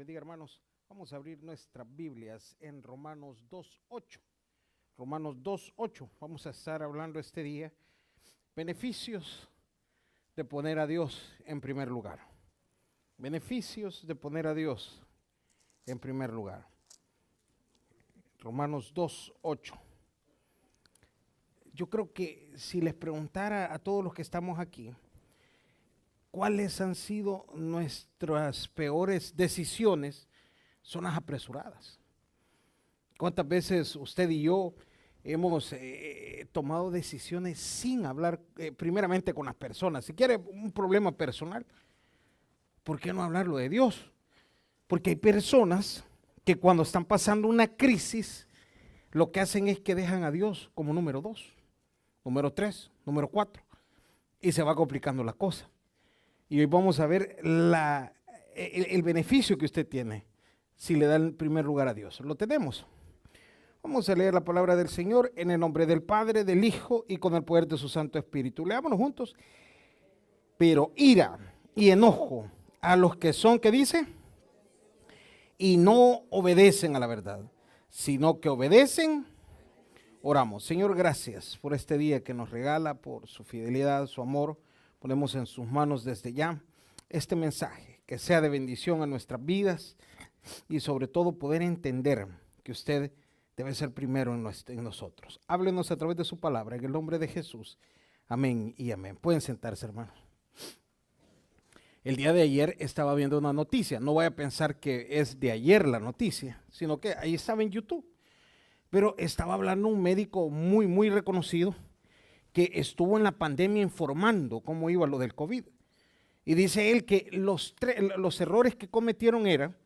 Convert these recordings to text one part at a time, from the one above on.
bendiga, hermanos. Vamos a abrir nuestras Biblias en Romanos 2:8. Romanos 2:8. Vamos a estar hablando este día beneficios de poner a Dios en primer lugar. Beneficios de poner a Dios en primer lugar. Romanos 2:8. Yo creo que si les preguntara a todos los que estamos aquí, ¿cuáles han sido nuestras peores decisiones? Son las apresuradas. ¿Cuántas veces usted y yo hemos tomado decisiones sin hablar primeramente con las personas? Si quiere un problema personal, ¿por qué no hablarlo de Dios? Porque hay personas que cuando están pasando una crisis, lo que hacen es que dejan a Dios como número 2, número 3, número 4, y se va complicando la cosa. Y hoy vamos a ver el beneficio que usted tiene si le da el primer lugar a Dios. Lo tenemos. Vamos a leer la palabra del Señor en el nombre del Padre, del Hijo y con el poder de su Santo Espíritu. Leámonos juntos. Pero ira y enojo a los que son, ¿qué dice? Y no obedecen a la verdad, sino que obedecen. Oramos. Señor, gracias por este día que nos regala, por su fidelidad, su amor. Ponemos en sus manos desde ya este mensaje, que sea de bendición a nuestras vidas y sobre todo poder entender que usted debe ser primero en nosotros. Háblenos a través de su palabra, en el nombre de Jesús. Amén y amén. Pueden sentarse, hermanos. El día de ayer estaba viendo una noticia. No voy a pensar que es de ayer la noticia, sino que ahí estaba en YouTube. Pero estaba hablando un médico muy reconocido que estuvo en la pandemia informando cómo iba lo del COVID. Y dice él que los errores que cometieron era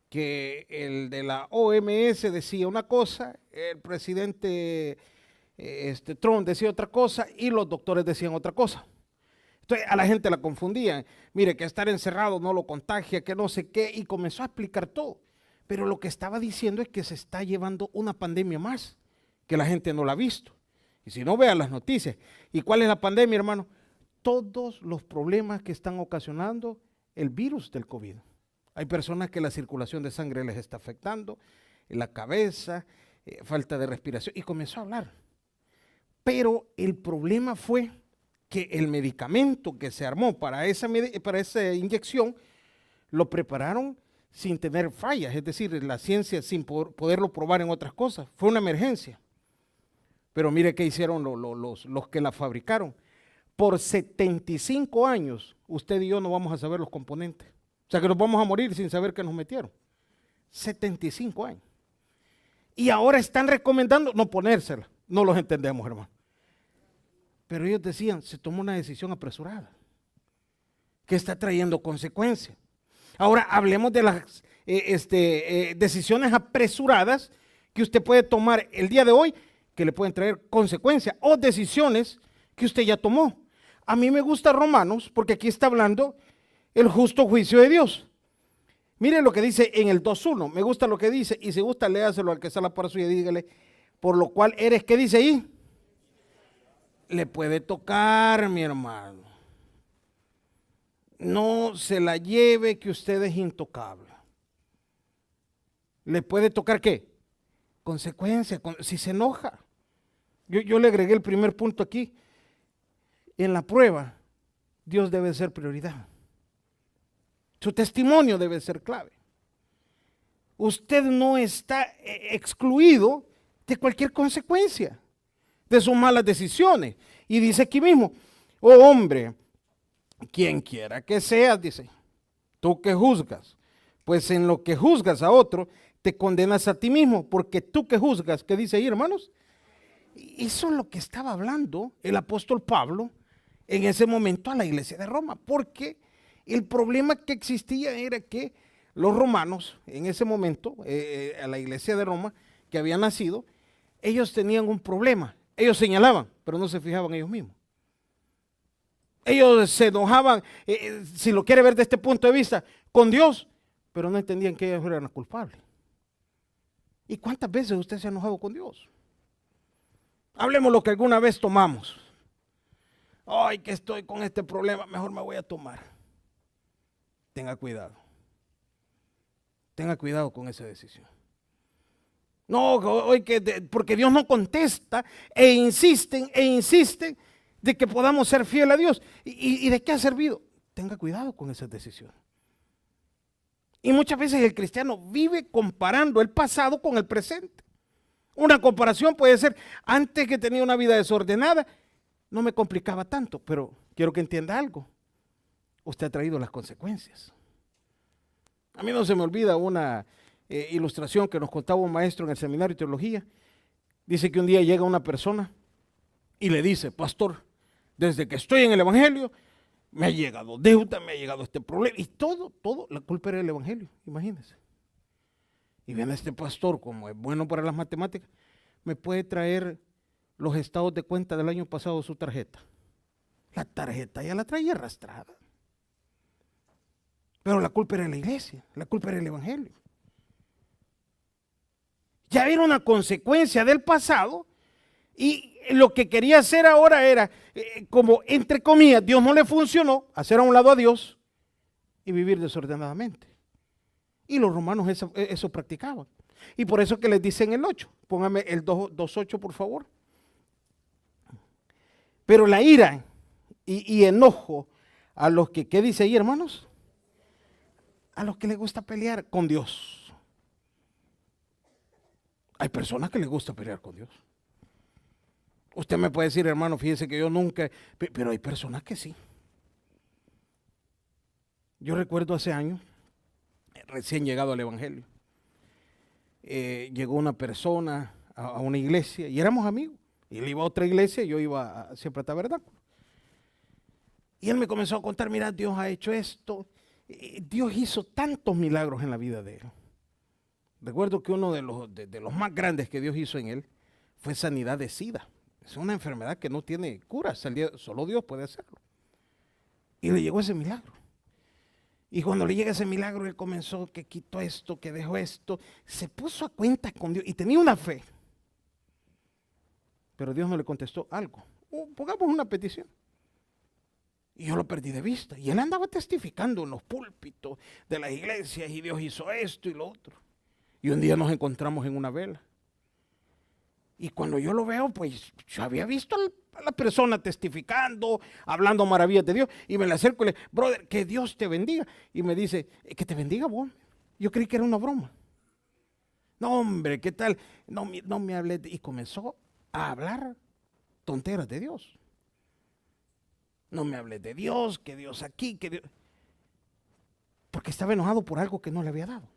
que el de la OMS decía una cosa, el presidente Trump decía otra cosa y los doctores decían otra cosa. Entonces a la gente la confundían. Mire, que estar encerrado no lo contagia, que no sé qué, y comenzó a explicar todo. Pero lo que estaba diciendo es que se está llevando una pandemia más, que la gente no la ha visto. Y si no, vean las noticias. ¿Y cuál es la pandemia, hermano? Todos los problemas que están ocasionando el virus del COVID. Hay personas que la circulación de sangre les está afectando, la cabeza, falta de respiración, y comenzó a hablar. Pero el problema fue que el medicamento que se armó para esa inyección lo prepararon sin tener fallas, es decir, la ciencia sin poderlo probar en otras cosas. Fue una emergencia. Pero mire qué hicieron los que la fabricaron. Por 75 años, usted y yo no vamos a saber los componentes. O sea que nos vamos a morir sin saber qué nos metieron. 75 años. Y ahora están recomendando no ponérsela. No los entendemos, hermano. Pero ellos decían, se tomó una decisión apresurada, que está trayendo consecuencias. Ahora hablemos de las decisiones apresuradas que usted puede tomar el día de hoy, que le pueden traer consecuencias, o decisiones que usted ya tomó. A mí me gusta Romanos porque aquí está hablando el justo juicio de Dios. Mire lo que dice en el 2:1, me gusta lo que dice, y si gusta léaselo al que está a la par suya y dígale, por lo cual eres, ¿qué dice ahí? Le puede tocar, mi hermano. No se la lleve que usted es intocable. ¿Le puede tocar qué? Consecuencia, si se enoja. Yo le agregué el primer punto aquí. En la prueba, Dios debe ser prioridad. Su testimonio debe ser clave. Usted no está excluido de cualquier consecuencia de sus malas decisiones. Y dice aquí mismo, oh hombre, quien quiera que seas, dice, tú que juzgas, pues en lo que juzgas a otro, te condenas a ti mismo, porque tú que juzgas, ¿qué dice ahí, hermanos? Eso es lo que estaba hablando el apóstol Pablo en ese momento a la iglesia de Roma, porque el problema que existía era que los romanos, en ese momento, a la iglesia de Roma, que había nacido, ellos tenían un problema. Ellos señalaban, pero no se fijaban ellos mismos. Ellos se enojaban, si lo quiere ver de este punto de vista, con Dios, pero no entendían que ellos eran los culpables. ¿Y cuántas veces usted se ha enojado con Dios? Hablemos lo que alguna vez tomamos. Ay, que estoy con este problema, mejor me voy a tomar. Tenga cuidado. tenga cuidado con esa decisión. No, porque Dios no contesta e insisten de que podamos ser fieles a Dios. ¿Y de qué ha servido? Tenga cuidado con esas decisiones. Y muchas veces el cristiano vive comparando el pasado con el presente. Una comparación puede ser, antes que tenía una vida desordenada, no me complicaba tanto, pero quiero que entienda algo. Usted ha traído las consecuencias. A mí no se me olvida una ilustración que nos contaba un maestro en el seminario de teología. Dice que un día llega una persona y le dice, pastor, desde que estoy en el evangelio, me ha llegado deuda, me ha llegado este problema, y todo, la culpa era el evangelio, imagínense. Y viene este pastor, como es bueno para las matemáticas, me puede traer los estados de cuenta del año pasado de su tarjeta. La tarjeta ya la traía arrastrada. Pero la culpa era la iglesia, la culpa era el evangelio. Ya era una consecuencia del pasado y lo que quería hacer ahora era, como entre comillas, Dios no le funcionó, hacer a un lado a Dios y vivir desordenadamente. Y los romanos eso practicaban. Y por eso que les dicen el 8. Póngame el 2.8 por favor. Pero la ira y enojo a los que, ¿qué dice ahí, hermanos? A los que les gusta pelear con Dios. Hay personas que les gusta pelear con Dios. Usted me puede decir, hermano, fíjese que yo nunca, pero hay personas que sí. Yo recuerdo hace años, recién llegado al evangelio, llegó una persona a una iglesia y éramos amigos. Y él iba a otra iglesia y yo iba siempre a Tabernáculo. Y él me comenzó a contar, mira, Dios ha hecho esto. Dios hizo tantos milagros en la vida de él. Recuerdo que uno de los más grandes que Dios hizo en él fue sanidad de SIDA. Es una enfermedad que no tiene cura, solo Dios puede hacerlo. Y le llegó ese milagro. Y cuando le llega ese milagro, él comenzó que quitó esto, que dejó esto. Se puso a cuentas con Dios y tenía una fe. Pero Dios no le contestó algo. Pongamos una petición. Y yo lo perdí de vista. Y él andaba testificando en los púlpitos de las iglesias y Dios hizo esto y lo otro. Y un día nos encontramos en una vela. Y cuando yo lo veo, pues yo había visto a la persona testificando, hablando maravillas de Dios. Y me le acerco y le digo, brother, que Dios te bendiga. Y me dice, que te bendiga vos. Yo creí que era una broma. No, hombre, ¿qué tal? No me hables. Y comenzó a hablar tonteras de Dios. No me hables de Dios, que Dios aquí, que Dios. Porque estaba enojado por algo que no le había dado.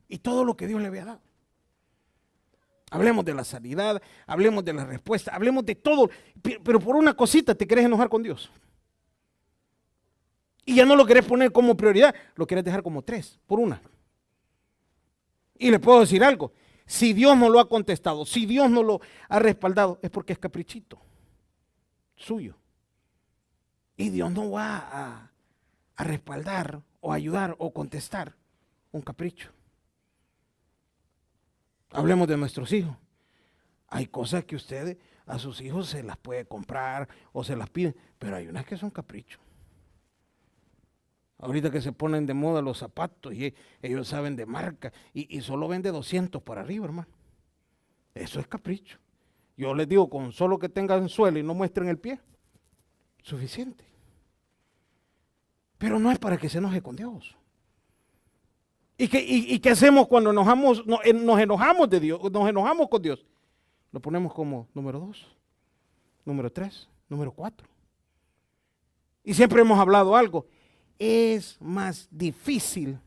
Y todo lo que Dios le había dado. Hablemos de la sanidad, hablemos de la respuesta, hablemos de todo. Pero por una cosita te querés enojar con Dios. Y ya no lo querés poner como prioridad, lo querés dejar como 3, por una. Y le puedo decir algo. Si Dios no lo ha contestado, si Dios no lo ha respaldado, es porque es caprichito suyo. Y Dios no va a respaldar o ayudar o contestar un capricho. Hablemos de nuestros hijos. Hay cosas que ustedes a sus hijos se las puede comprar o se las piden, pero hay unas que son caprichos. Ahorita que se ponen de moda los zapatos y ellos saben de marca y solo vende 200 para arriba, hermano. Eso es capricho. Yo les digo, con solo que tengan suelo y no muestren el pie, suficiente. Pero no es para que se enoje con Dios. ¿Y qué hacemos cuando nos enojamos de Dios, nos enojamos con Dios? Lo ponemos como número 2, número 3, número 4. Y siempre hemos hablado algo. Es más difícil,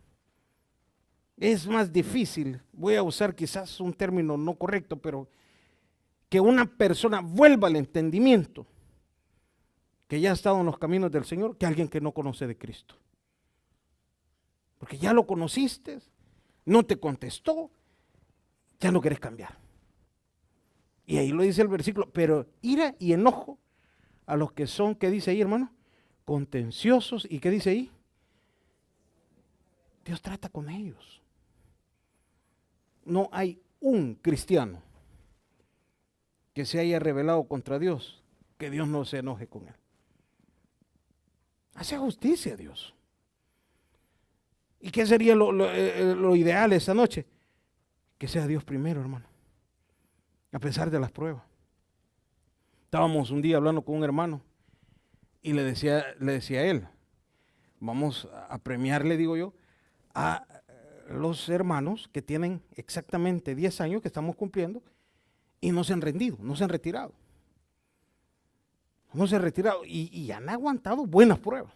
voy a usar quizás un término no correcto, pero que una persona vuelva al entendimiento que ya ha estado en los caminos del Señor, que alguien que no conoce de Cristo. Porque ya lo conociste, no te contestó, ya no quieres cambiar. Y ahí lo dice el versículo, pero ira y enojo a los que son, ¿qué dice ahí, hermano? Contenciosos. ¿Y qué dice ahí? Dios trata con ellos. No hay un cristiano que se haya rebelado contra Dios, que Dios no se enoje con él. Hace justicia a Dios. ¿Y qué sería lo ideal esta noche? Que sea Dios primero, hermano, a pesar de las pruebas. Estábamos un día hablando con un hermano y le decía a él, vamos a premiarle, digo yo, a los hermanos que tienen exactamente 10 años que estamos cumpliendo y no se han rendido, no se han retirado. No se han retirado y han aguantado buenas pruebas.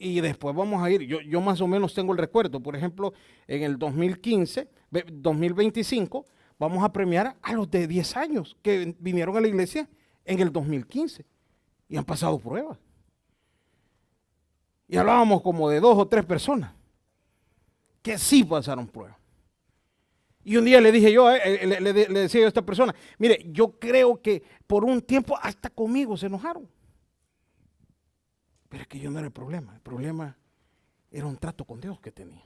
Y después vamos a ir, yo más o menos tengo el recuerdo, por ejemplo, en el 2025, vamos a premiar a los de 10 años que vinieron a la iglesia en el 2015 y han pasado pruebas. Y hablábamos como de 2 o 3 personas que sí pasaron pruebas. Y un día le dije yo, le decía yo a esta persona, mire, yo creo que por un tiempo hasta conmigo se enojaron. Pero es que yo no era el problema era un trato con Dios que tenía.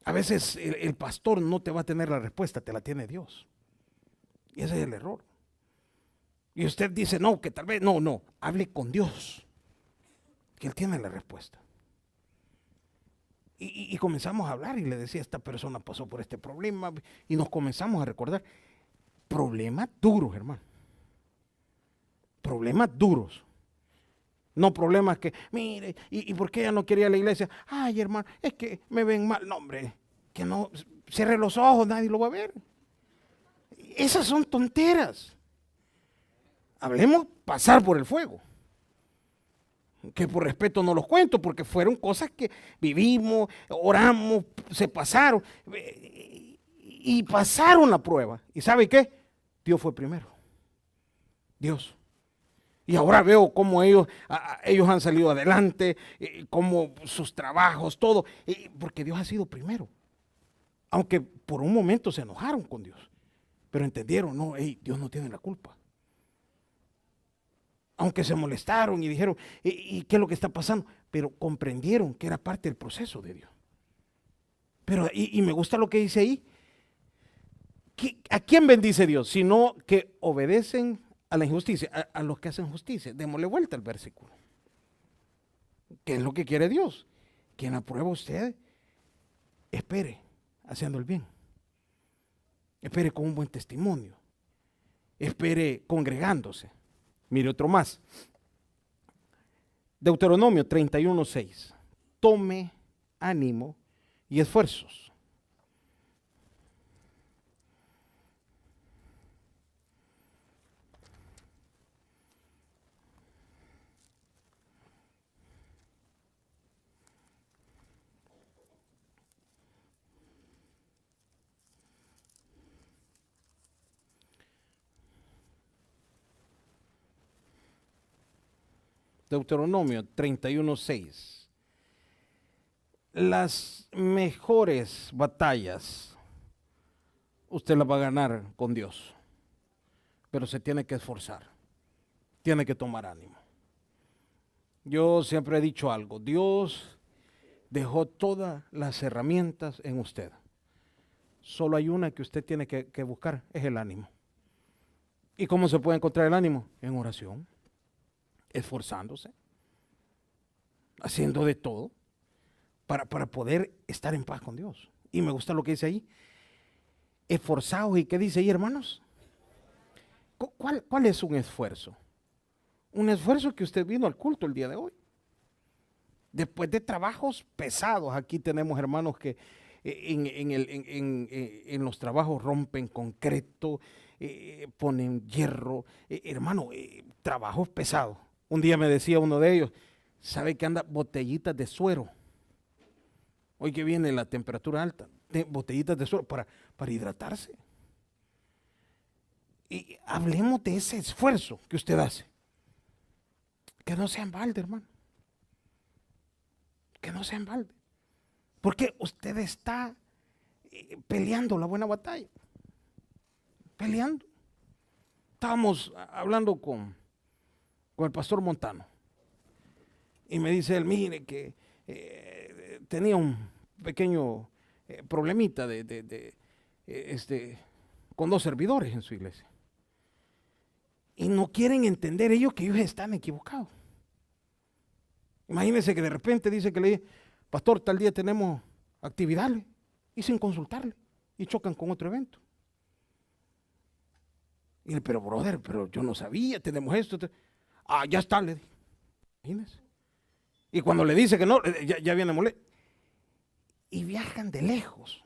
A veces el pastor no te va a tener la respuesta, te la tiene Dios. Y ese es el error. Y usted dice, no, que tal vez, no, hable con Dios, que Él tiene la respuesta. Y comenzamos a hablar y le decía, esta persona pasó por este problema y nos comenzamos a recordar problemas duros, hermano. Problemas duros. No problemas que, mire, ¿y por qué ella no quería ir a la iglesia? Ay, hermano, es que me ven mal. No, hombre, que no, cierre los ojos, nadie lo va a ver. Esas son tonteras. Hablemos pasar por el fuego. Que por respeto no los cuento, porque fueron cosas que vivimos, oramos, se pasaron. Y pasaron la prueba. ¿Y sabe qué? Dios fue primero. Dios. Y ahora veo cómo ellos han salido adelante, cómo sus trabajos, todo, porque Dios ha sido primero. Aunque por un momento se enojaron con Dios, pero entendieron, no, Dios no tiene la culpa. Aunque se molestaron y dijeron, ¿y qué es lo que está pasando? Pero comprendieron que era parte del proceso de Dios. Pero, y me gusta lo que dice ahí, ¿a quién bendice Dios? Sino que obedecen a la injusticia, a los que hacen justicia. Démosle vuelta al versículo. ¿Qué es lo que quiere Dios? Quien aprueba usted, espere haciendo el bien. Espere con un buen testimonio. Espere congregándose. Mire otro más. Deuteronomio 31:6. Tome ánimo y esfuerzos. Deuteronomio 31:6. Las mejores batallas usted las va a ganar con Dios, pero se tiene que esforzar, tiene que tomar ánimo. Yo siempre he dicho algo, Dios dejó todas las herramientas en usted. Solo hay una que usted tiene que buscar, es el ánimo. ¿Y cómo se puede encontrar el ánimo? En oración, esforzándose, haciendo de todo para poder estar en paz con Dios. Y me gusta lo que dice ahí, esforzados. ¿Y qué dice ahí, hermanos? ¿Cuál es un esfuerzo? Un esfuerzo que usted vino al culto el día de hoy. Después de trabajos pesados, aquí tenemos hermanos que en los trabajos rompen concreto, ponen hierro, hermano, trabajos pesados. Un día me decía uno de ellos, ¿sabe que anda botellitas de suero? Hoy que viene la temperatura alta, botellitas de suero para hidratarse. Y hablemos de ese esfuerzo que usted hace. Que no sea en balde, hermano. Que no sea en balde. Porque usted está peleando la buena batalla. Peleando. Estábamos hablando con el pastor Montano. Y me dice él, mire que tenía un pequeño problemita con 2 servidores en su iglesia. Y no quieren entender ellos que ellos están equivocados. Imagínense que de repente dice que le dice, pastor, tal día tenemos actividades, y sin consultarle, y chocan con otro evento. Y le, pero brother, pero yo no sabía, tenemos esto. Ya está, le dije. Imagínense. Y cuando le dice que no, ya viene molesto. Y viajan de lejos.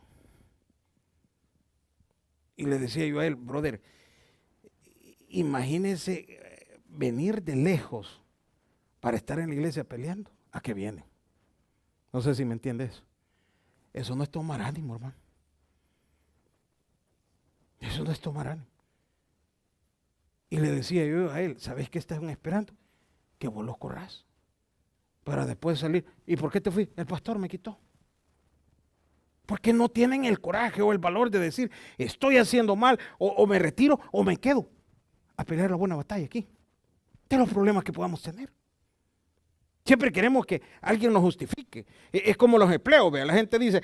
Y le decía yo a él, brother, imagínese venir de lejos para estar en la iglesia peleando. ¿A qué viene? No sé si me entiende eso. Eso no es tomar ánimo, hermano. Eso no es tomar ánimo. Y le decía yo a él, ¿sabes qué están esperando? Que vos los corrás. Para después salir. ¿Y por qué te fui? El pastor me quitó. Porque no tienen el coraje o el valor de decir, estoy haciendo mal, o me retiro, o me quedo a pelear la buena batalla aquí. De los problemas que podamos tener. Siempre queremos que alguien nos justifique. Es como los empleos, vea. La gente dice,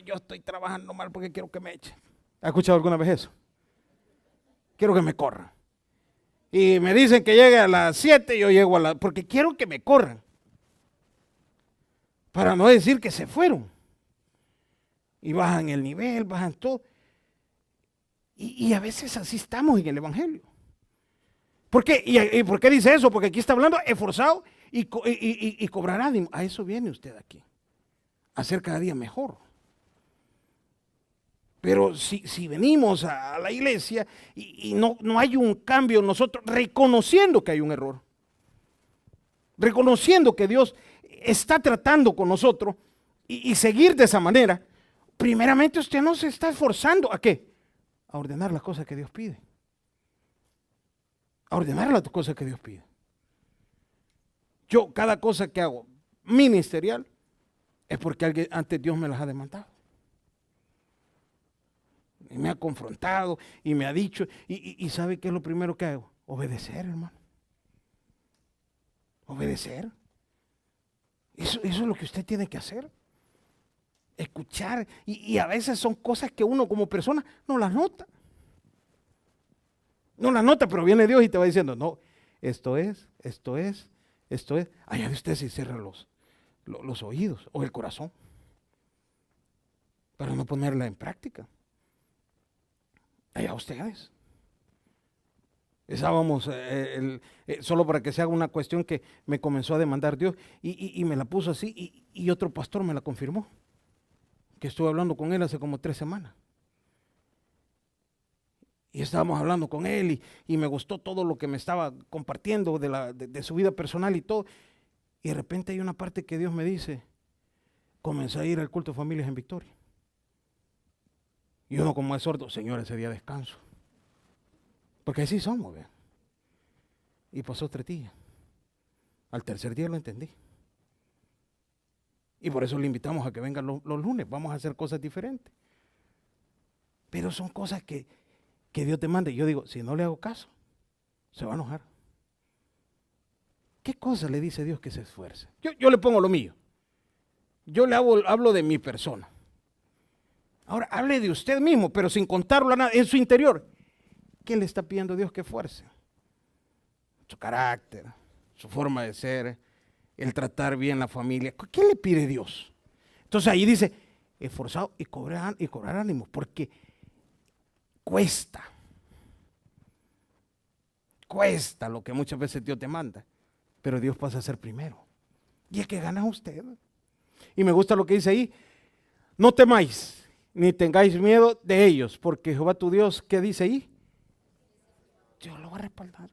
yo estoy trabajando mal porque quiero que me echen. ¿Ha escuchado alguna vez eso? Quiero que me corran. Y me dicen que llegue a las 7, yo llego porque quiero que me corran. Para no decir que se fueron. Y bajan el nivel, bajan todo. Y a veces así estamos en el Evangelio. ¿Por qué? ¿Y por qué dice eso? Porque aquí está hablando esforzado y cobrar ánimo. A eso viene usted aquí. A ser cada día mejor. Pero si venimos a la iglesia y no hay un cambio en nosotros, reconociendo que hay un error, reconociendo que Dios está tratando con nosotros y seguir de esa manera, primeramente usted no se está esforzando. ¿A qué? A ordenar las cosas que Dios pide. A ordenar las cosas que Dios pide. Yo cada cosa que hago ministerial es porque antes Dios me las ha demandado. Y me ha confrontado y me ha dicho, y ¿sabe qué es lo primero que hago? Obedecer, hermano. Obedecer. Eso es lo que usted tiene que hacer. Escuchar. Y a veces son cosas que uno como persona no las nota. No las nota, pero viene Dios y te va diciendo, no, esto es. Allá de usted se cierran los oídos o el corazón para no ponerla en práctica. Allá ustedes. Estábamos, solo para que se haga una cuestión que me comenzó a demandar Dios y me la puso así y otro pastor me la confirmó, que estuve hablando con él hace como 3 semanas. Y estábamos hablando con él y me gustó todo lo que me estaba compartiendo de su vida personal y todo. Y de repente hay una parte que Dios me dice, comencé a ir al culto de familias en Victoria. Y uno como es sordo, Señor, ese día descanso. Porque así somos, ¿ve? Y pasó 3 días. Al tercer día lo entendí. Y por eso le invitamos a que vengan los lunes. Vamos a hacer cosas diferentes. Pero son cosas que Dios te manda. Y yo digo, si no le hago caso, se va a enojar. ¿Qué cosa le dice Dios que se esfuerce? Yo le pongo lo mío. Yo le hablo de mi persona. Ahora, hable de usted mismo, pero sin contarlo a nada, en su interior. ¿Qué le está pidiendo Dios que esfuerce? Su carácter, su forma de ser, el tratar bien la familia. ¿Qué le pide Dios? Entonces ahí dice, esforzado y cobrar ánimo, porque cuesta lo que muchas veces Dios te manda, pero Dios pasa a ser primero. Y es que gana usted. Y me gusta lo que dice ahí, no temáis, ni tengáis miedo de ellos, porque Jehová tu Dios, ¿qué dice ahí? Dios lo va a respaldar.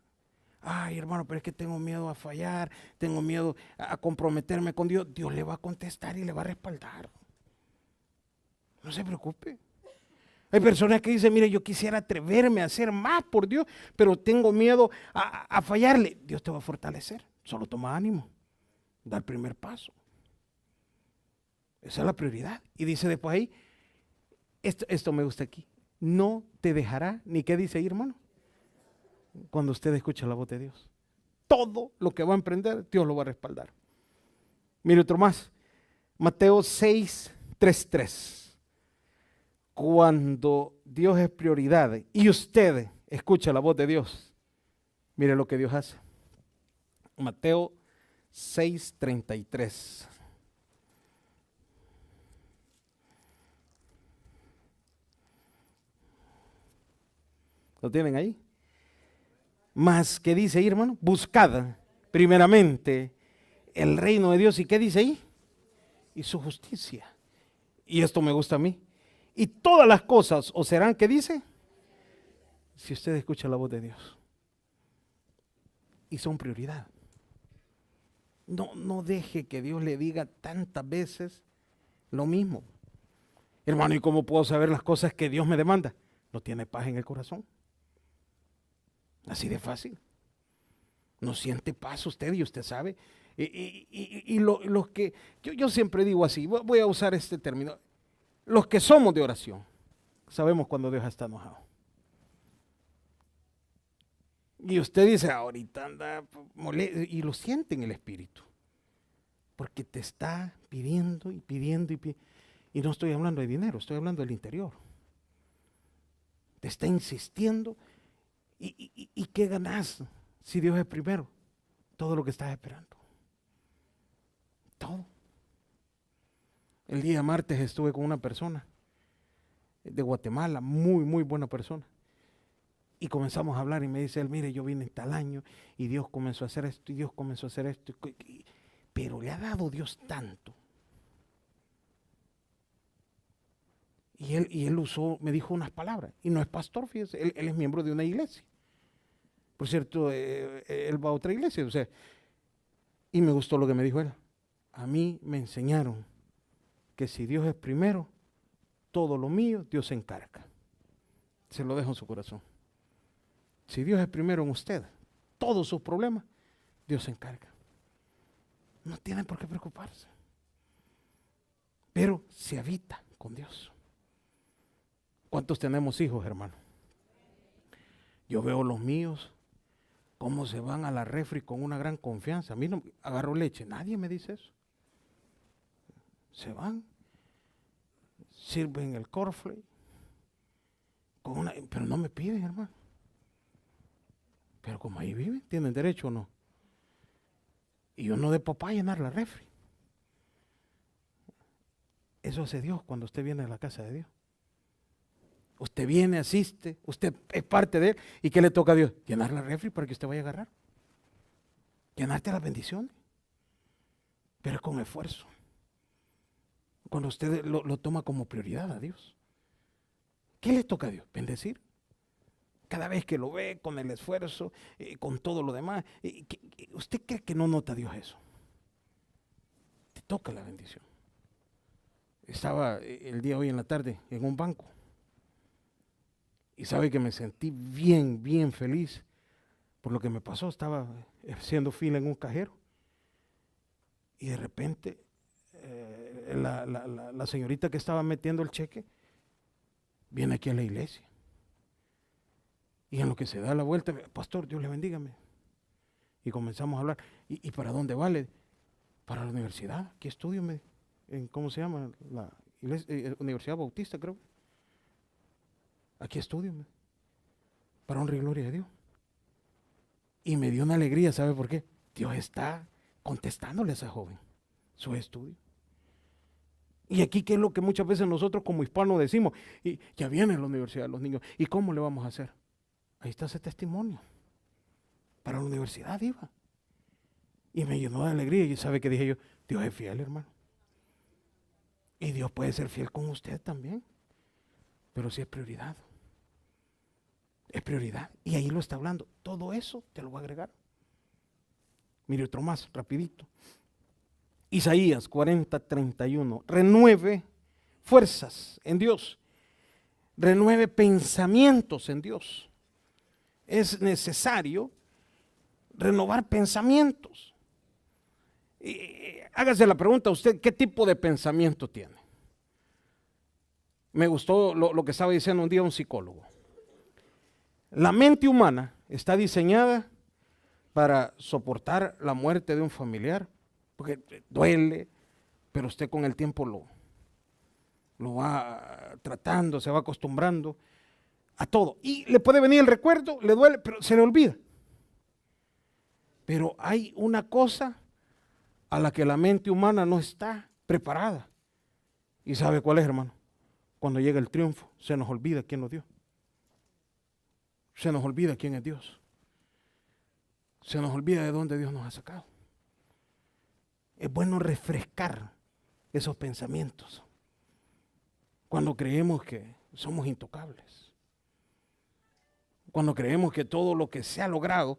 Ay, hermano, pero es que tengo miedo a fallar, tengo miedo a comprometerme con Dios. Dios le va a contestar y le va a respaldar. No se preocupe. Hay personas que dicen, mire, yo quisiera atreverme a hacer más por Dios, pero tengo miedo a fallarle. Dios te va a fortalecer. Solo toma ánimo. Da el primer paso. Esa es la prioridad. Y dice después ahí, esto me gusta aquí. No te dejará, ni qué dice ahí, hermano. Cuando usted escucha la voz de Dios. Todo lo que va a emprender, Dios lo va a respaldar. Mire otro más. Mateo 6, 3. Cuando Dios es prioridad y usted escucha la voz de Dios, mire lo que Dios hace. Mateo 6:33. ¿Lo tienen ahí? Más, ¿qué dice ahí, hermano? Buscad primeramente el reino de Dios. ¿Y qué dice ahí? Y su justicia. Y esto me gusta a mí. Y todas las cosas os serán, ¿qué dice? Si usted escucha la voz de Dios. Y son prioridad. No deje que Dios le diga tantas veces lo mismo. Hermano, ¿y cómo puedo saber las cosas que Dios me demanda? No tiene paz en el corazón. Así de fácil. No siente paz usted y usted sabe. Los que, yo siempre digo así, voy a usar este término. Los que somos de oración, sabemos cuando Dios está enojado. Y usted dice, ahorita anda molesto, y lo siente en el espíritu. Porque te está pidiendo y pidiendo y pidiendo. Y no estoy hablando de dinero, estoy hablando del interior. Te está insistiendo. ¿Y qué ganas si Dios es primero? Todo lo que estás esperando. Todo. El día martes estuve con una persona de Guatemala, muy, muy buena persona. Y comenzamos a hablar y me dice él, mire, yo vine tal año y Dios comenzó a hacer esto y Dios comenzó a hacer esto. Pero le ha dado Dios tanto. Y él me dijo unas palabras. Y no es pastor, fíjese, él es miembro de una iglesia. Por cierto, él va a otra iglesia. O sea, y me gustó lo que me dijo él. A mí me enseñaron que si Dios es primero, todo lo mío, Dios se encarga. Se lo dejo en su corazón. Si Dios es primero en usted, todos sus problemas, Dios se encarga. No tienen por qué preocuparse. Pero se habita con Dios. ¿Cuántos tenemos hijos, hermano? Yo veo los míos, cómo se van a la refri con una gran confianza. A mí no agarro leche, nadie me dice eso. Se van, sirven el cornflake, pero no me piden, hermano. Pero como ahí viven, ¿tienen derecho o no? Y yo no de papá a llenar la refri. Eso hace Dios cuando usted viene a la casa de Dios. Usted viene, asiste, usted es parte de Él. ¿Y qué le toca a Dios? Llenar la refri para que usted vaya a agarrar. Llenarte las bendiciones. Pero es con esfuerzo. Cuando usted lo toma como prioridad a Dios. ¿Qué le toca a Dios? Bendecir. Cada vez que lo ve con el esfuerzo, con todo lo demás, ¿usted cree que no nota Dios eso? Te toca la bendición. Estaba el día hoy en la tarde en un banco. Y sabe que me sentí bien, bien feliz por lo que me pasó. Estaba haciendo fila en un cajero. Y de repente, la señorita que estaba metiendo el cheque, viene aquí a la iglesia. Y en lo que se da la vuelta, pastor, Dios le bendiga. Y comenzamos a hablar. ¿Y para dónde vale? Para la universidad. ¿Qué estudio? ¿Cómo se llama? La Universidad Bautista, creo. Aquí estudio, para honra y gloria de Dios. Y me dio una alegría, ¿sabe por qué? Dios está contestándole a esa joven su estudio. Y aquí, ¿qué es lo que muchas veces nosotros como hispanos decimos? Y ya viene la universidad los niños. ¿Y cómo le vamos a hacer? Ahí está ese testimonio. Para la universidad iba. Y me llenó de alegría. Y ¿sabe qué dije yo? Dios es fiel, hermano. Y Dios puede ser fiel con usted también. Pero sí es prioridad. Es prioridad. Y ahí lo está hablando. Todo eso te lo voy a agregar. Mire otro más, rapidito. Isaías 40:31. Renueve fuerzas en Dios. Renueve pensamientos en Dios. Es necesario renovar pensamientos. Hágase la pregunta a usted, ¿qué tipo de pensamiento tiene? Me gustó lo que estaba diciendo un día un psicólogo. La mente humana está diseñada para soportar la muerte de un familiar, porque duele, pero usted con el tiempo lo va tratando, se va acostumbrando a todo. Y le puede venir el recuerdo, le duele, pero se le olvida. Pero hay una cosa a la que la mente humana no está preparada. ¿Y sabe cuál es, hermano? Cuando llega el triunfo, se nos olvida quién nos dio. Se nos olvida quién es Dios. Se nos olvida de dónde Dios nos ha sacado. Es bueno refrescar esos pensamientos cuando creemos que somos intocables. Cuando creemos que todo lo que se ha logrado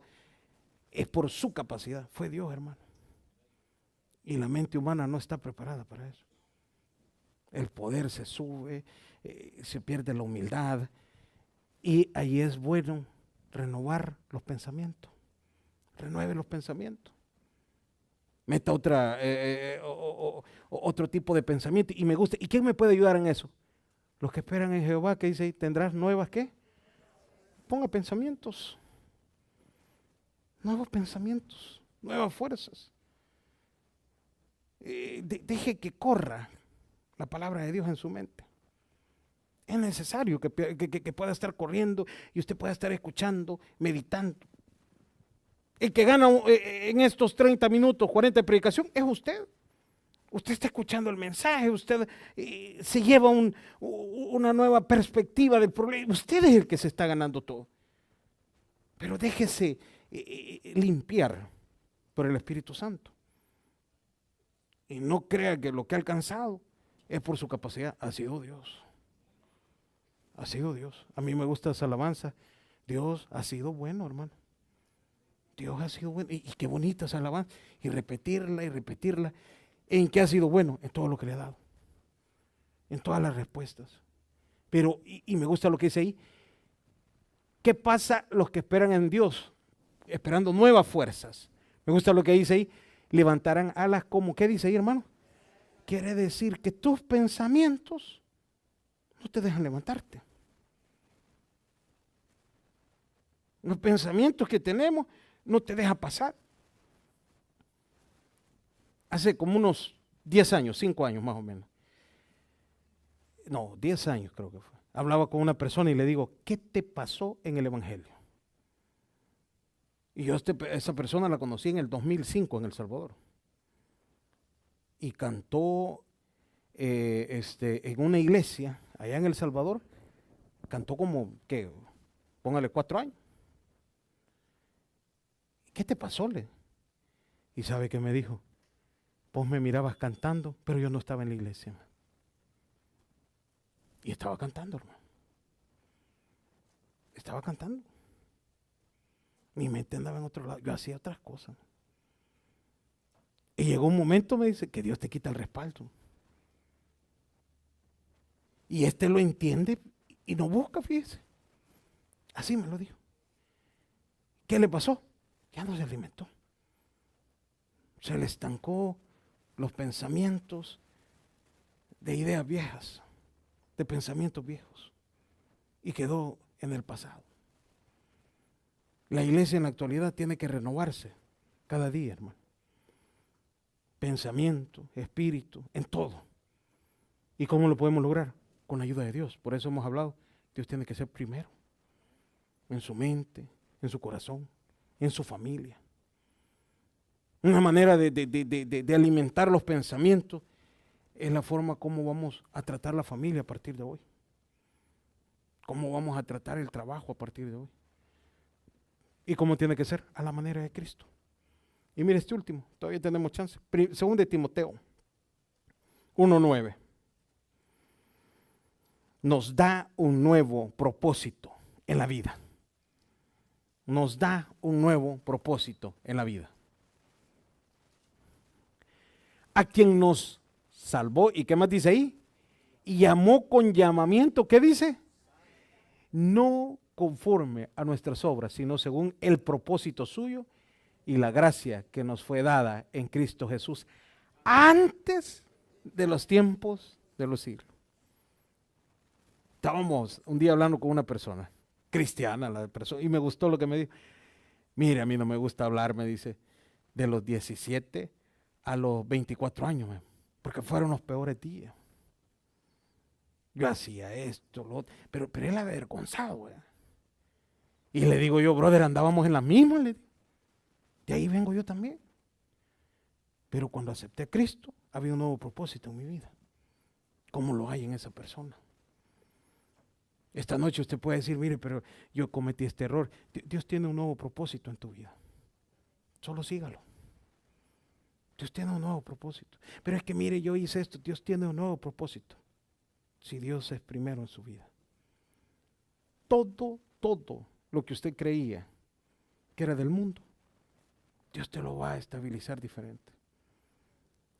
es por su capacidad. Fue Dios, hermano. Y la mente humana no está preparada para eso. El poder se sube, se pierde la humildad. Y ahí es bueno renovar los pensamientos. Renueve los pensamientos. Meta otro tipo de pensamiento. Y me gusta. ¿Y quién me puede ayudar en eso? Los que esperan en Jehová, que dice, tendrás nuevas, ¿qué? Ponga pensamientos. Nuevos pensamientos. Nuevas fuerzas. Deje que corra la palabra de Dios en su mente. Es necesario que pueda estar corriendo y usted pueda estar escuchando, meditando. El que gana en estos 30 minutos, 40 de predicación, es usted. Usted está escuchando el mensaje, usted se lleva una nueva perspectiva del problema. Usted es el que se está ganando todo. Pero déjese limpiar por el Espíritu Santo. Y no crea que lo que ha alcanzado es por su capacidad. Ha sido Dios. Ha sido Dios. A mí me gusta esa alabanza. Dios ha sido bueno, hermano. Dios ha sido bueno. Y qué bonita esa alabanza. Y repetirla y repetirla. ¿En qué ha sido bueno? En todo lo que le ha dado. En todas las respuestas. Pero, y me gusta lo que dice ahí. ¿Qué pasa los que esperan en Dios? Esperando nuevas fuerzas. Me gusta lo que dice ahí. Levantarán alas como, ¿qué dice ahí, hermano? Quiere decir que tus pensamientos no te dejan levantarte. Los pensamientos que tenemos no te dejan pasar. Hace como unos 10 años, 5 años más o menos. No, 10 años creo que fue. Hablaba con una persona y le digo, ¿qué te pasó en el Evangelio? Y yo esa persona la conocí en el 2005 en El Salvador. Y cantó en una iglesia allá en El Salvador. Cantó como, ¿qué? Póngale 4 años. ¿Qué te pasó, le? Y sabe qué me dijo. Vos me mirabas cantando, pero yo no estaba en la iglesia. Y estaba cantando, hermano. Estaba cantando. Mi mente andaba en otro lado. Yo hacía otras cosas. Y llegó un momento, me dice, que Dios te quita el respaldo. Y lo entiende y no busca, fíjese. Así me lo dijo. ¿Qué le pasó? Ya no se alimentó. Se le estancó los pensamientos de ideas viejas, de pensamientos viejos. Y quedó en el pasado. La iglesia en la actualidad tiene que renovarse cada día, hermano. Pensamiento, espíritu, en todo. ¿Y cómo lo podemos lograr? Con la ayuda de Dios. Por eso hemos hablado, Dios tiene que ser primero. En su mente, en su corazón, en su familia. Una manera de alimentar los pensamientos es la forma como vamos a tratar la familia a partir de hoy. Cómo vamos a tratar el trabajo a partir de hoy. ¿Y cómo tiene que ser? A la manera de Cristo. Y mire este último, todavía tenemos chance. Según de Timoteo 1:9. Nos da un nuevo propósito en la vida. Nos da un nuevo propósito en la vida. A quien nos salvó, ¿y qué más dice ahí? Y llamó con llamamiento, ¿qué dice? No conforme a nuestras obras, sino según el propósito suyo y la gracia que nos fue dada en Cristo Jesús antes de los tiempos de los siglos. Estábamos un día hablando con una persona, cristiana la persona, y me gustó lo que me dijo. Mire, a mí no me gusta hablar, me dice, de los 17 a los 24 años, porque fueron los peores días. Yo hacía esto, lo otro, pero él avergonzado, güey. Y le digo yo, brother, andábamos en la misma, le digo. De ahí vengo yo también. Pero cuando acepté a Cristo, había un nuevo propósito en mi vida. ¿Cómo lo hay en esa persona? Esta noche usted puede decir, mire, pero yo cometí este error. Dios tiene un nuevo propósito en tu vida. Solo sígalo. Dios tiene un nuevo propósito. Pero es que mire, yo hice esto. Dios tiene un nuevo propósito. Si Dios es primero en su vida. Todo lo que usted creía que era del mundo, Dios te lo va a estabilizar diferente.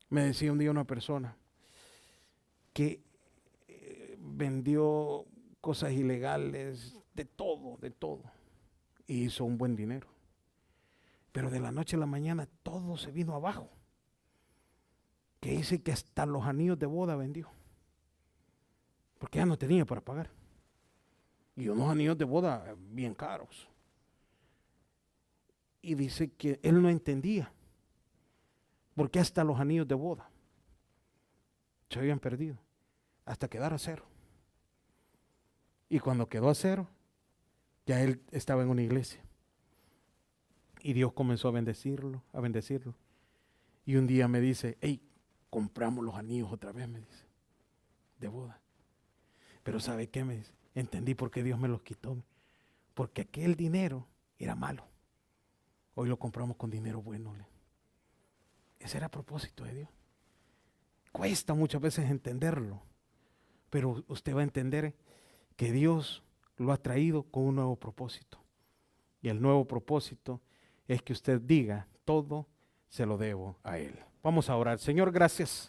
Me decía un día una persona que vendió cosas ilegales, de todo, y hizo un buen dinero. Pero de la noche a la mañana todo se vino abajo. Que dice que hasta los anillos de boda vendió. Porque ya no tenía para pagar. Y unos anillos de boda bien caros. Y dice que él no entendía por qué hasta los anillos de boda se habían perdido hasta quedar a cero. Y cuando quedó a cero, ya él estaba en una iglesia. Y Dios comenzó a bendecirlo, a bendecirlo. Y un día me dice, hey, compramos los anillos otra vez, me dice, de boda. Pero ¿sabe qué? Me dice, entendí por qué Dios me los quitó. Porque aquel dinero era malo. Hoy lo compramos con dinero bueno. Ese era el propósito de Dios. Cuesta muchas veces entenderlo, pero usted va a entender que Dios lo ha traído con un nuevo propósito. Y el nuevo propósito es que usted diga, todo se lo debo a Él. Vamos a orar. Señor, gracias